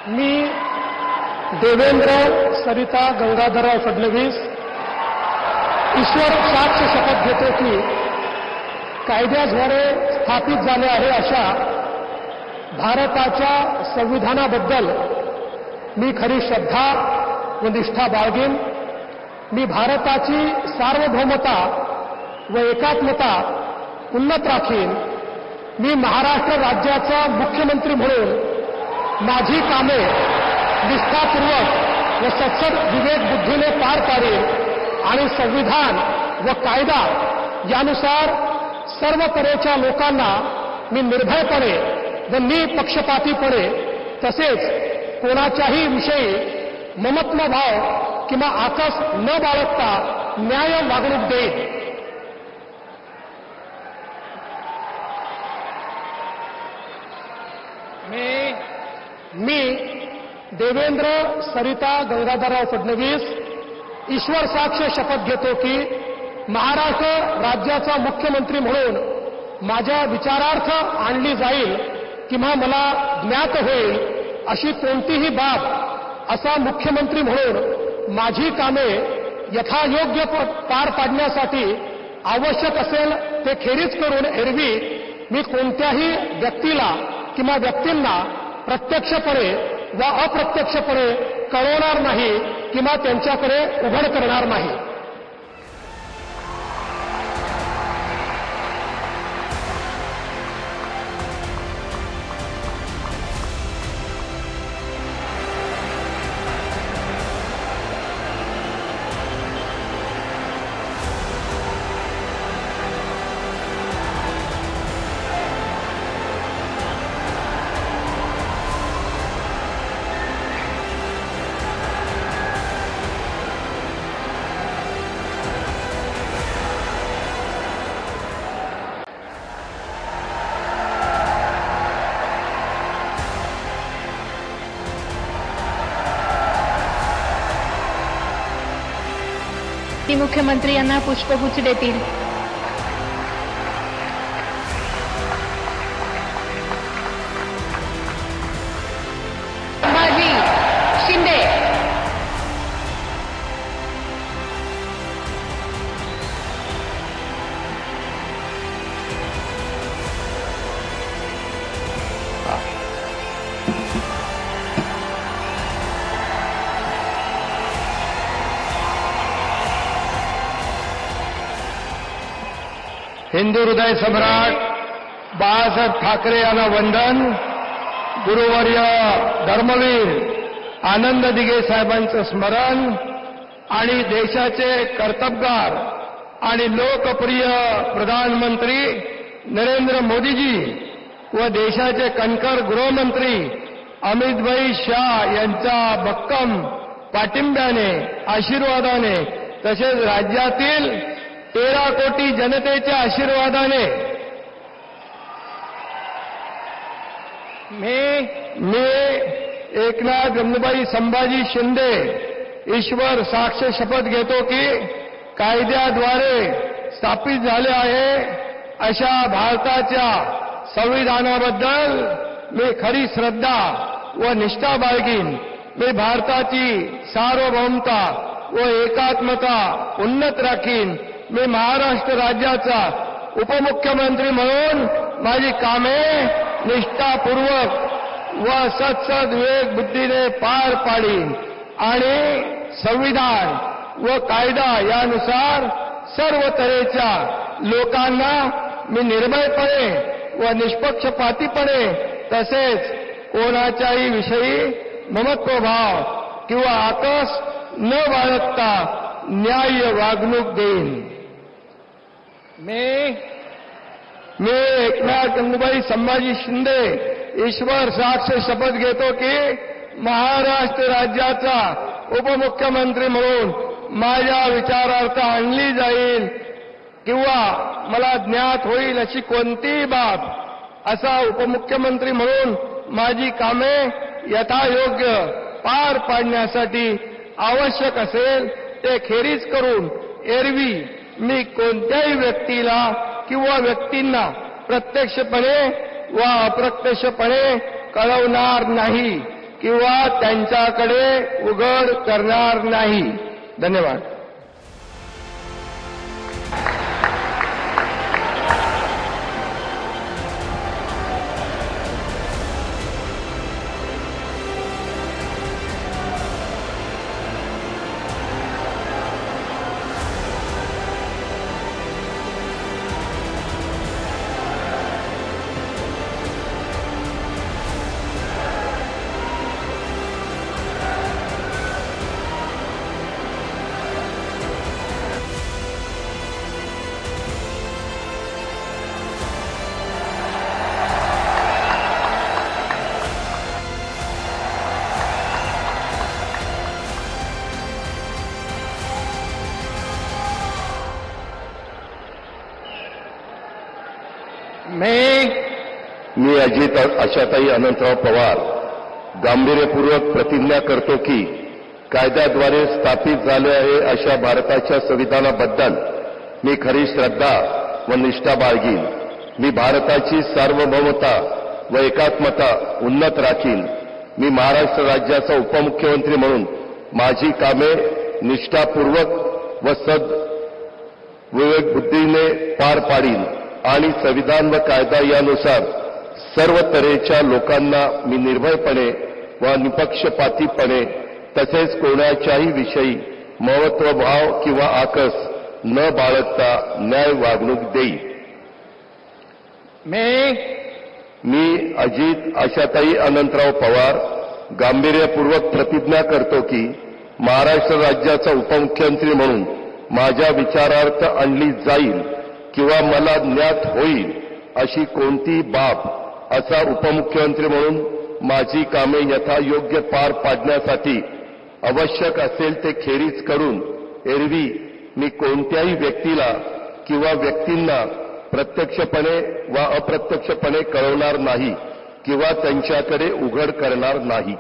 मी देवेंद्र सरिता गंगाधरराव फडणवीस ईश्वर साक्ष शपथ घेतो की कायद्याद्वारे स्थापित झाले आहे अशा भारताच्या संविधानाबद्दल मी खरी श्रद्धा व निष्ठा बाळगेन। मी भारताची सार्वभौमता व एकात्मता उन्नत राखीन। मी महाराष्ट्र राज्याचा मुख्यमंत्री म्हणून माझी कामे निष्ठापूर्वक व सत्सद विवेक बुद्धीने पार पाडेन आणि संविधान व कायदा यानुसार सर्व तऱ्हेच्या लोकांना मी निर्भयपणे व निपक्षपातीपणे तसेच कोणाच्याही विषयी ममत्वभाव किंवा आकस न बाळगता न्याय वागणूक देईन। मी देवेंद्र सरिता गंगाधरराव फडणवीस ईश्वर साक्ष शपथ घेतो की महाराष्ट्र राज्याचा मुख्यमंत्री म्हणून माझ्या विचारार्थ आणली जाईल किंवा मला ज्ञात होईल अशी कोणतीही बाब असा मुख्यमंत्री म्हणून माझी कामे यथायोग्य पार पाडण्यासाठी आवश्यक असेल ते खेरीज करून एरवी मी कोणत्याही व्यक्तीला किंवा व्यक्तींना प्रत्यक्षपणे व अप्रत्यक्षपणे कळवणार नाही किंवा त्यांच्याकडे उघड करणार नाही। मुख्यमंत्री यांना पुष्पगुच्छ देतील। संभाजी शिंदे, हिंदू हृदय सम्राट बाळासाहेब ठाकरे यांना वंदन। गुरुवर्य धर्मवीर आनंद दिघे साहेबांचं स्मरण आणि देशाचे कर्तबगार आणि लोकप्रिय प्रधानमंत्री नरेंद्र मोदीजी व देशाचे कणखर गृहमंत्री अमितभाई शाह यांच्या भक्कम पाठिंब्याने आशीर्वादाने तसेच राज्यातील 13 कोटी जनतेच्या आशीर्वादाने मी एकनाथ गंगूबाई संभाजी शिंदे ईश्वर साक्ष शपथ घेतो की कायद्याद्वारे स्थापित झाले आहे अशा भारताच्या संविधानाबद्दल मी खरी श्रद्धा व निष्ठा बाळगीन। मी भारताची सार्वभौमता व एकात्मता उन्नत राखीन। मी महाराष्ट्र राज्याचा उपमुख्यमंत्री म्हणून माझी कामे निष्ठापूर्वक व सत्सद विवेक बुद्धीने पार पाडीन आणि संविधान व कायदा यानुसार सर्व तऱ्हेच्या लोकांना मी निर्भयपणे व निष्पक्षपातीपणे तसेच कोणाच्याही विषयी ममत्वभाव किंवा आकस न बाळगता न्याय वागणूक देईन। मी एकनाथ गंगूबाई संभाजी शिंदे ईश्वर साक्ष शपथ घेतो की महाराष्ट्र राज्याचा उपमुख्यमंत्री म्हणून माझ्या विचारार्थ आणली जाईल किंवा मला ज्ञात होईल अशी कोणतीही बाब असा उपमुख्यमंत्री म्हणून माझी कामे यथायोग्य पार पाडण्यासाठी आवश्यक असेल ते खेरीज करून एरवी मी कोणत्याही व्यक्तीला किंवा व्यक्तींना प्रत्यक्षपणे व अप्रत्यक्षपणे कळवणार नाही किंवा त्यांच्याकडे उघड करणार नाही. धन्यवाद. मी अजित आशाताई अनंतराव पवार गांभीर्यपूर्वक प्रतिज्ञा करतो की कायद्याद्वारे स्थापित झाले आहे अशा भारताच्या संविधानाबद्दल मी खरी श्रद्धा व निष्ठा बाळगीन. मी भारताची सार्वभौमता व एकात्मता उन्नत राखीन. मी महाराष्ट्र राज्याचा उपमुख्यमंत्री म्हणून माझी कामे निष्ठापूर्वक व विवेकबुद्धीने पार पाडीन आणि संविधान व कायदा यानुसार सर्व तऱ्हेच्या लोकांना मी निर्भयपणे व निपक्षपातीपणे तसेच कोणाच्याही विषयी महत्त्वभाव किंवा आकस न बाळगता न्याय वागणूक देईन. मी अजित आशाताई अनंतराव पवार गांभीर्यपूर्वक प्रतिज्ञा करतो की महाराष्ट्र राज्याचा उपमुख्यमंत्री म्हणून माझ्या विचारार्थ आणली जाईल किंवा मला ज्ञात होईल अशी कोणतीही बाब असा उपमुख्यमंत्री म्हणून माझी कामे यथायोग्य पार पाडण्यासाठी आवश्यक असेल ते खेरीज करून एरवी मी कोणत्याही व्यक्तीला किंवा व्यक्तींना प्रत्यक्षपणे वा अप्रत्यक्षपणे कळवणार नाही किंवा त्यांच्याकडे उघड करणार नाही.